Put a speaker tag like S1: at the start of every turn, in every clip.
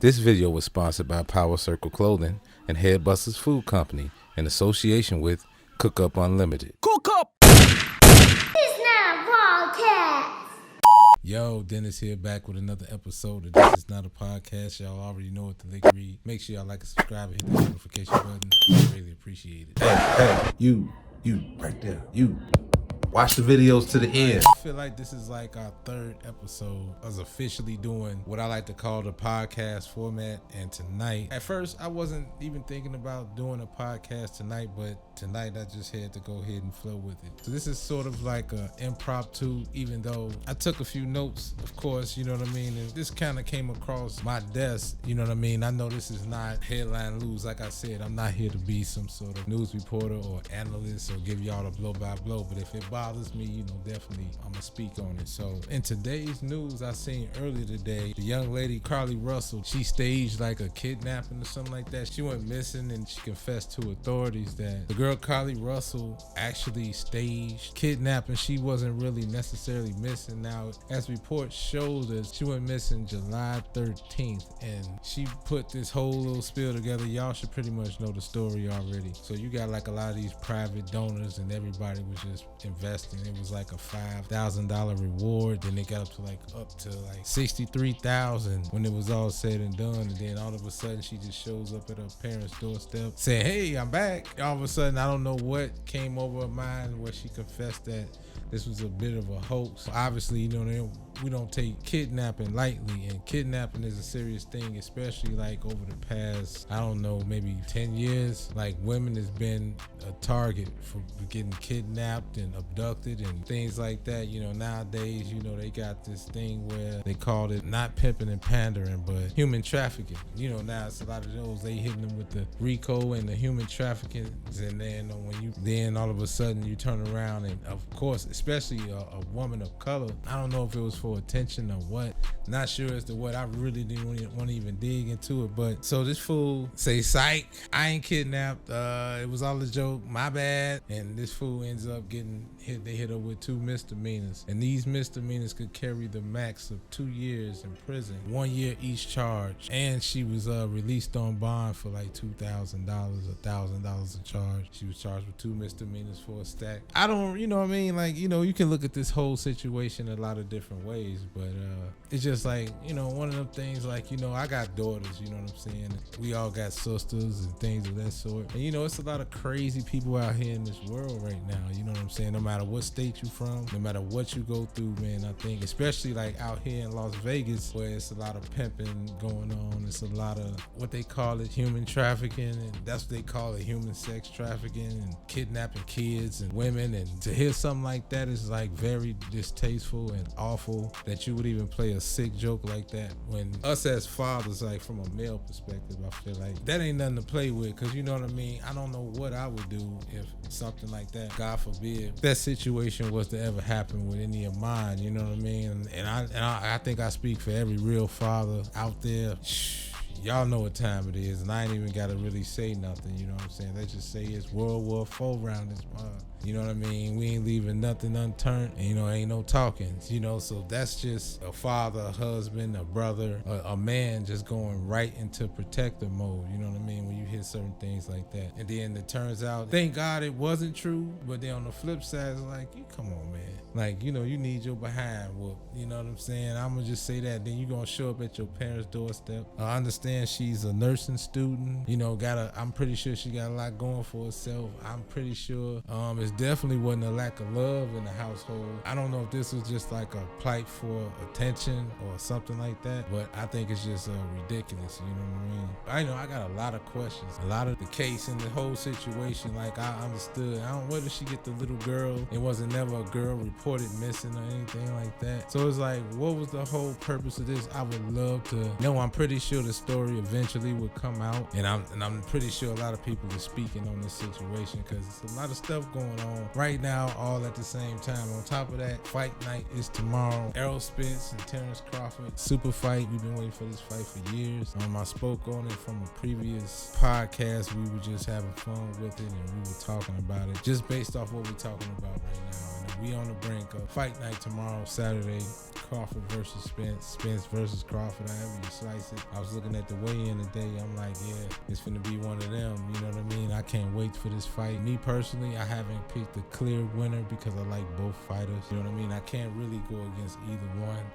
S1: This video was sponsored by PowerCircle Clothing and Headbusters Food Company in association with Cookup Unlimited.
S2: Cookup!
S3: It's not a podcast.
S2: Yo, Dennis here, back with another episode of This Is Not a Podcast. Y'all already know what the link read. Make sure y'all like and subscribe and hit the notification button. I really appreciate it.
S1: Hey, you right there. You watch the videos to the end.
S2: I feel like this is like our third episode of officially doing what I like to call the podcast format. And tonight, at first, I wasn't even thinking about doing a podcast tonight, but tonight I just had to go ahead and flow with it. So this is sort of like an impromptu, even though I took a few notes, of course, you know what I mean? And this kind of came across my desk, you know what I mean? I know this is not headline news. Like I said, I'm not here to be some sort of news reporter or analyst or give y'all a blow by blow, but if it bothers me, you know, definitely I'm gonna speak on it. So in today's news, I seen earlier today, the young lady Carly Russell, she staged like a kidnapping or something like that. She went missing and she confessed to authorities that the girl Carly Russell actually staged kidnapping. She wasn't really necessarily missing. Now, as reports show that she went missing July 13th, and she put this whole little spiel together. Y'all should pretty much know the story already. So you got like a lot of these private donors and everybody was just investing. It was like a $5,000 reward. Then it got up to like $63,000 when it was all said and done. And then all of a sudden she just shows up at her parents' doorstep saying, "Hey, I'm back." All of a sudden, I don't know what came over her mind where she confessed that this was a bit of a hoax. Obviously, you know, we don't take kidnapping lightly, and kidnapping is a serious thing, especially like over the past, I don't know, maybe 10 years. Like, women has been a target for getting kidnapped and abducted and things like that. You know, nowadays, you know, they got this thing where they called it not pimping and pandering, but human trafficking. You know, now it's a lot of those, they hitting them with the RICO and the human trafficking, and then all of a sudden you turn around and, of course, especially a woman of color, I don't know if it was for attention or what, not sure as to what. I really didn't want to even dig into it. But so this fool say, "Psych, I ain't kidnapped, it was all a joke, my bad." And this fool ends up getting hit. They hit her with 2 misdemeanors, and these misdemeanors could carry the max of 2 years in prison, 1 year each charge. And she was released on bond for like $2,000, $1,000 a charge. She was charged with 2 misdemeanors for a stack. I don't, you know what I mean? Like, you know, you can look at this whole situation a lot of different ways, but it's just like, you know, one of them things, like, you know, I got daughters, you know what I'm saying? We all got sisters and things of that sort. And, you know, it's a lot of crazy people out here in this world right now, you know what I'm saying? No matter what state you from, no matter what you go through, man, I think, especially like out here in Las Vegas, where it's a lot of pimping going on. It's a lot of what they call it human trafficking, and that's what they call it, human sex trafficking, and kidnapping kids and women. And to hear something like that is like very distasteful and awful, that you would even play a sick joke like that. When us as fathers, like from a male perspective, I feel like that ain't nothing to play with, because you know what I mean? I don't know what I would do if something like that, God forbid, that situation was to ever happen with any of mine, you know what I mean? And I think I speak for every real father out there. Y'all know what time it is, and I ain't even gotta really say nothing, you know what I'm saying? Let's just say it's World War IV round this month. You know what I mean? We ain't leaving nothing unturned, and, you know, ain't no talking, you know? So that's just a father, a husband, a brother, a man just going right into protector mode, you know what I mean? When you hear certain things like that. And then it turns out, thank God it wasn't true, but then on the flip side, it's like, you come on, man. Like, you know, you need your behind whooped, you know what I'm saying? I'm gonna just say that. Then you gonna show up at your parents' doorstep. I understand she's a nursing student, you know, I'm pretty sure she got a lot going for herself. I'm pretty sure it's definitely wasn't a lack of love in the household. I don't know if this was just like a plight for attention or something like that, but I think it's just ridiculous, you know what I mean? I know I got a lot of questions. A lot of the case and the whole situation, like, I understood. Where did she get the little girl? It wasn't never a girl reported missing or anything like that. So it's like, what was the whole purpose of this? I would love to know. I'm pretty sure the story eventually would come out, and I'm pretty sure a lot of people are speaking on this situation, because it's a lot of stuff going on right now all at the same time. On top of that, fight night is tomorrow. Errol Spence and Terrence Crawford, super fight. We've been waiting for this fight for years. I spoke on it from a previous podcast. We were just having fun with it, and we were talking about it just based off what we're talking about right now. And we on the brink of fight night tomorrow, Saturday. Crawford versus Spence, Spence versus Crawford, however you slice it. I was looking at the weigh-in today. I'm like, yeah, it's finna be one of them. You know what I mean? I can't wait for this fight. Me personally, I haven't picked a clear winner because I like both fighters. You know what I mean? I can't really go against either one.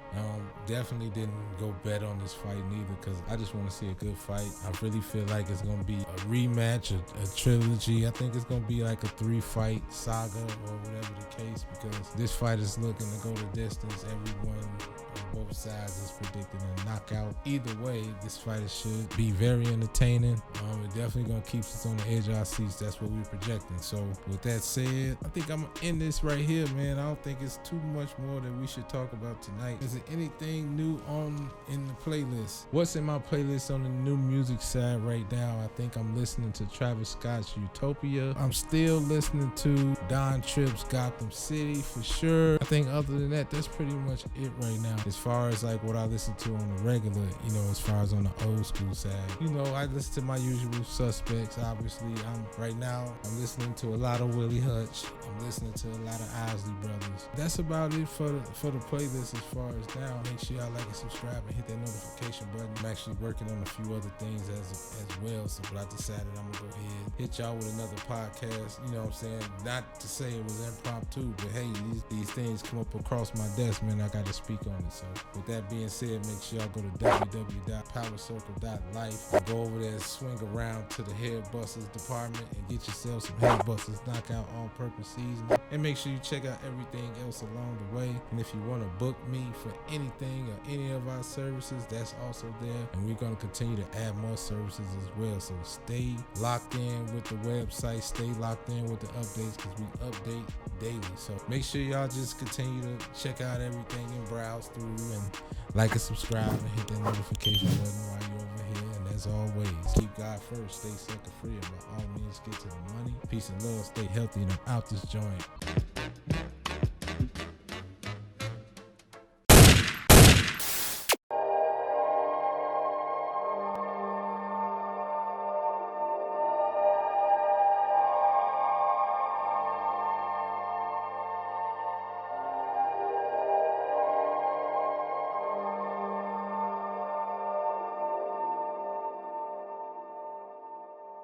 S2: Definitely didn't go bet on this fight neither because I just want to see a good fight. I really feel like it's gonna be a rematch, a trilogy. I think it's gonna be like a 3-fight saga or whatever the case, because this fight is looking to go the distance. Everyone on both sides is predicting a knockout. Either way, this fight should be very entertaining. It definitely gonna keep us on the edge of our seats. That's what we're projecting. So with that said, I think I'm gonna end this right here, man. I don't think it's too much more that we should talk about tonight. Is there anything new in the playlist? What's in my playlist on the new music side right now? I think I'm listening to Travis Scott's Utopia. I'm still listening to Don Tripp's Gotham City for sure. I think other than that, that's pretty much it right now. As far as like what I listen to on the regular, you know, as far as on the old school side, you know, I listen to my usual suspects. Obviously, I'm listening to a lot of Willie Hutch. I'm listening to a lot of Isley Brothers. That's about it for the playlist as far as now. Make sure y'all like and subscribe and hit that notification button. I'm actually working on a few other things as well. So, but I decided I'm gonna go ahead hit y'all with another podcast. You know what I'm saying? Not to say it was impromptu, but hey, these things come up across my desk, man. I got to speak on it. So, with that being said, make sure y'all go to www.powercircle.life and go over there and swing around to the Head Busters department and get yourself some Head Busters Knockout All-Purpose Seasoning. And make sure you check out everything else along the way. And if you want to book me for anything or any of our services, that's also there. And we're going to continue to add more services as well. So stay locked in with the website. Stay locked in with the updates because we update daily. So make sure y'all just continue to check out everything and browse through and like and subscribe and hit that notification button while you're over here. And as always, keep God first, stay sucker free, and by all means get to the money. Peace and love, stay healthy, and I'm out this joint.